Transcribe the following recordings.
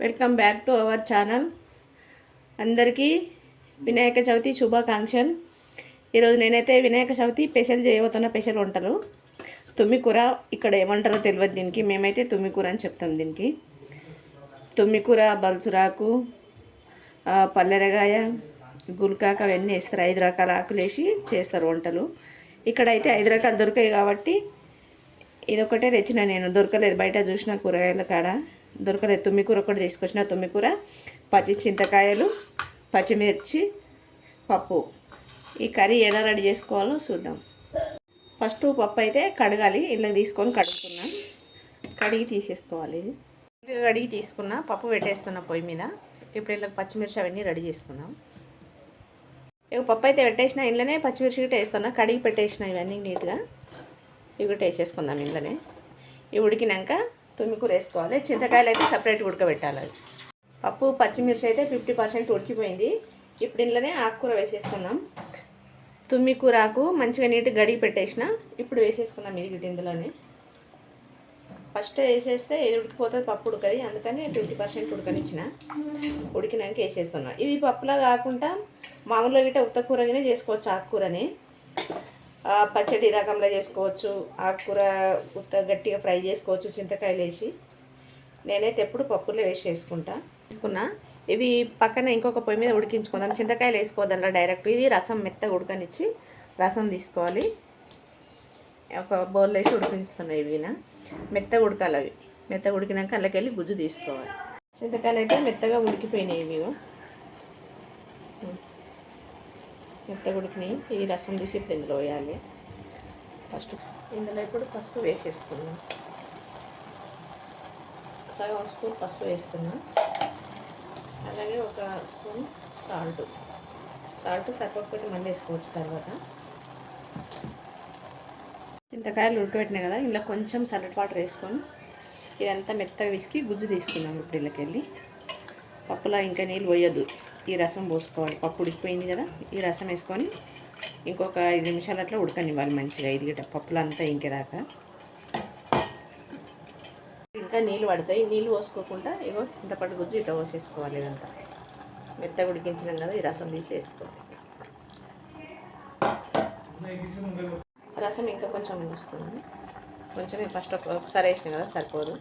Welcome back to our channel. అందరికీ వినాయక చవితి శుభాకాంక్షలు. ఈరోజు నేనైతే వినాయక చవితి స్పెషల్ చేయబోతున్న స్పెషల్ వంటలు తుమ్మికూర. ఇక్కడ ఏమంటారో తెలియదు దీనికి, మేమైతే తుమ్మికూర అని చెప్తాం. దీనికి తుమ్మికూర, బల్సురాకు, పల్లెరగాయ, గుల్కాక అవన్నీ వేస్తారు. 5 రకాల ఆకులు వేసి చేస్తారు వంటలు. ఇక్కడైతే 5 రకాలు దొరికాయి కాబట్టి ఇదొకటే తెచ్చిన. నేను దొరకలేదు, బయట చూసిన కూరగాయల కాడ దొరకలేదు. తుమ్మికూర ఒకటి తీసుకొచ్చిన. తుమ్మికూర, పచ్చి చింతకాయలు, పచ్చిమిర్చి, పప్పు. ఈ కర్రీ ఎలా రెడీ చేసుకోవాలో చూద్దాం. ఫస్ట్ పప్పు అయితే కడగాలి. ఇలా తీసుకొని కడుక్కున్నా, కడిగి తీసేసుకోవాలి. కడిగి తీసుకున్న పప్పు పెట్టేస్తున్నా పొయ్యి మీద. ఇప్పుడు ఇలా పచ్చిమిర్చి అవన్నీ రెడీ చేసుకుందాం. ఇక పప్పు అయితే పెట్టేసిన, ఇంట్లోనే పచ్చిమిర్చి గిట్ట వేస్తున్నా. కడిగి పెట్టేసిన ఇవన్నీ నీట్గా. ఇవి కూడా వేసేసుకుందాం ఇంట్లోనే. ఇవి ఉడికినాక తుమ్మికూర వేసుకోవాలి. చింతకాయలు అయితే సపరేట్ ఉడకబెట్టాలి. పప్పు పచ్చిమిర్చి అయితే 50% ఉడికిపోయింది. ఇప్పుడు ఇంట్లోనే ఆకుకూర వేసేసుకుందాం. తుమ్మికూర ఆకు మంచిగా నీట్గా గడిగి పెట్టేసిన. ఇప్పుడు వేసేసుకుందాం ఇది ఇందులోనే. ఫస్ట్ వేసేస్తే ఇది ఉడికిపోతుంది, పప్పు ఉడకది. అందుకని 50% ఉడకనిచ్చిన. ఉడికినాక వేసేస్తున్నాం. ఇది పప్పులా కాకుండా మామూలుగా గిట్ట ఉత్త కూరగానే చేసుకోవచ్చు. ఆకుకూరని పచ్చడి రకంలో చేసుకోవచ్చు. ఆకుకూర ఉత్త గట్టిగా ఫ్రై చేసుకోవచ్చు చింతకాయలు వేసి. నేనైతే ఎప్పుడు పప్పులో వేసి తీసుకున్నా. ఇవి పక్కన ఇంకొక పొయ్యి మీద ఉడికించుకుందాం. చింతకాయలు వేసుకోవద్దు డైరెక్ట్. ఇది రసం మెత్తగా ఉడకనిచ్చి రసం తీసుకోవాలి. ఒక బౌల్లో వేసి ఉడికిస్తున్నాయి. ఇవి మెత్తగా ఉడకాలి. అవి మెత్తగా ఉడికినాక అందులోకెళ్ళి గుజ్జు తీసుకోవాలి. చింతకాయలు అయితే మెత్తగా ఉడికిపోయినాయి. ఇవి మెత్తగా ఉడికినాయి. ఈ రసం తీసి ఇప్పుడు ఇందులో వేయాలి. ఫస్ట్ ఇందులో ఇప్పుడు పసుపు వేసేసుకున్నాం. సగం స్పూన్ పసుపు వేస్తున్నా. అలాగే ఒక స్పూన్ సాల్ట్ సరిపోకపోతే మళ్ళీ వేసుకోవచ్చు తర్వాత. చింతకాయలు ఉడకబెట్టినాయి కదా, ఇలా కొంచెం సల్లటి వాటర్ వేసుకొని ఇదంతా మెత్తగా విసికి గుజ్జు తీసుకున్నాం. ఇప్పుడు ఇళ్ళకెళ్ళి పప్పులో ఇంకా నీళ్ళు పోయొద్దు. ఈ రసం పోసుకోవాలి. పప్పు ఉడికిపోయింది కదా, ఈ రసం వేసుకొని ఇంకొక 5 నిమిషాలు అట్లా ఉడకనివ్వాలి మంచిగా. ఇది గిట్ట పప్పులో అంతా ఇంకేదాకా. ఇంకా నీళ్ళు పడతాయి. నీళ్ళు పోసుకోకుండా ఇగో చింతపండు గుజ్జు ఇట్లా పోసేసుకోవాలి. ఇదంతా మెత్తగా ఉడికించినాం కదా, ఈ రసం తీసి వేసుకోవాలి. రసం ఇంకా కొంచెం వేస్తున్నాను. కొంచెం ఫస్ట్ ఒకసారి వేసినా కదా సరిపోదు.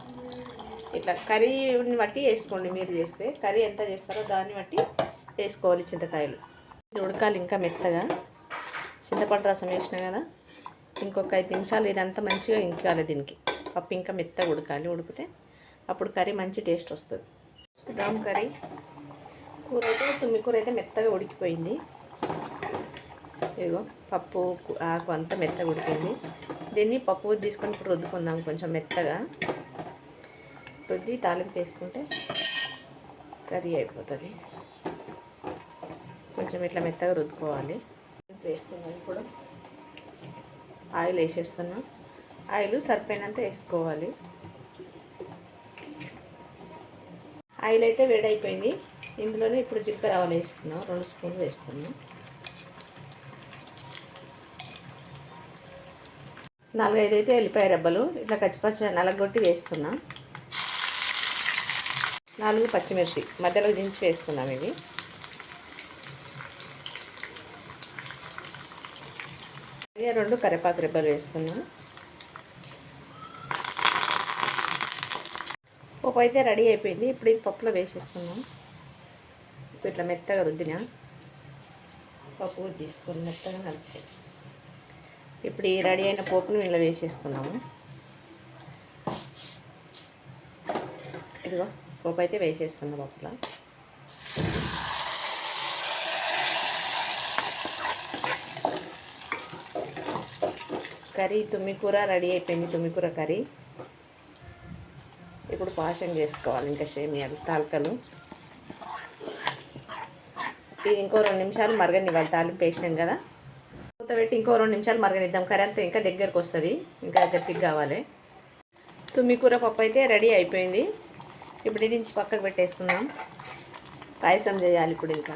ఇట్లా కర్రీని బట్టి వేసుకోండి. మీరు చేస్తే కర్రీ ఎంత చేస్తారో దాన్ని బట్టి వేసుకోవాలి చింతకాయలు. ఇది ఉడకాలి ఇంకా మెత్తగా. చింతపండు రసం వేసినా కదా, ఇంకొక 5 నిమిషాలు ఇదంతా మంచిగా ఇంకాలి. దీనికి పప్పు ఇంకా మెత్తగా ఉడకాలి. ఉడికితే అప్పుడు కర్రీ మంచి టేస్ట్ వస్తుంది. చూద్దాం కర్రీ. కూర అయితే తుమ్మికూర అయితే మెత్తగా ఉడికిపోయింది. ఇదిగో పప్పు ఆకు అంతా మెత్తగా ఉడికింది. దీన్ని పప్పు తీసుకొని ఇప్పుడు రుద్దుకుందాం. కొంచెం మెత్తగా రుద్ది తాలింపు వేసుకుంటే కర్రీ అయిపోతుంది. కొంచెం ఇట్లా మెత్తగా రుద్దుకోవాలి. వేస్తున్నాం. ఇప్పుడు ఆయిల్ వేసేస్తున్నాం. ఆయిల్ సరిపోయినంత వేసుకోవాలి. ఆయిల్ అయితే వేడైపోయింది. ఇందులోనే ఇప్పుడు జీలకర్ర ఆవాలు వేసుకున్నాం. 2 స్పూన్లు వేస్తున్నాం. 4-5 అయితే ఎల్లిపాయ రెబ్బలు ఇట్లా కచ్చిపచ్చ నలగొట్టి వేస్తున్నాం. 4 పచ్చిమిర్చి మధ్యలో దించి వేసుకున్నాం. ఇవి 2 కరివేపాకు రెబ్బలు వేస్తున్నాం. పప్పు అయితే రెడీ అయిపోయింది. ఇప్పుడు ఇది పప్పులో వేసేసుకున్నాం. ఇప్పుడు ఇట్లా మెత్తగా రుద్దిన పప్పు తీసుకుని మెత్తగా కలిపి ఇప్పుడు ఈ రెడీ అయిన పోపును ఇలా వేసేసుకున్నాము. ఇదిగో పోపు అయితే వేసేస్తున్నాం పప్పులో. కర్రీ తుమ్మికూర రెడీ అయిపోయింది. తుమ్మికూర కర్రీ. ఇప్పుడు పాషం చేసుకోవాలి. ఇంకా సేమియాలు తాలికలు. ఇది ఇంకో 2 నిమిషాలు మరగనివ్వాలి. తాలింపు వేసినాం కదా, మూత పెట్టి ఇంకో 2 నిమిషాలు మరగనిద్దాం. కర్రీ అంతా ఇంకా దగ్గరకు వస్తుంది, ఇంకా గట్టిగా కావాలి. తుమ్మికూర పప్పు అయితే రెడీ అయిపోయింది. ఇప్పుడు ఇది పక్కకు పెట్టేసుకుందాం. పాయసం చేయాలి ఇప్పుడు. ఇంకా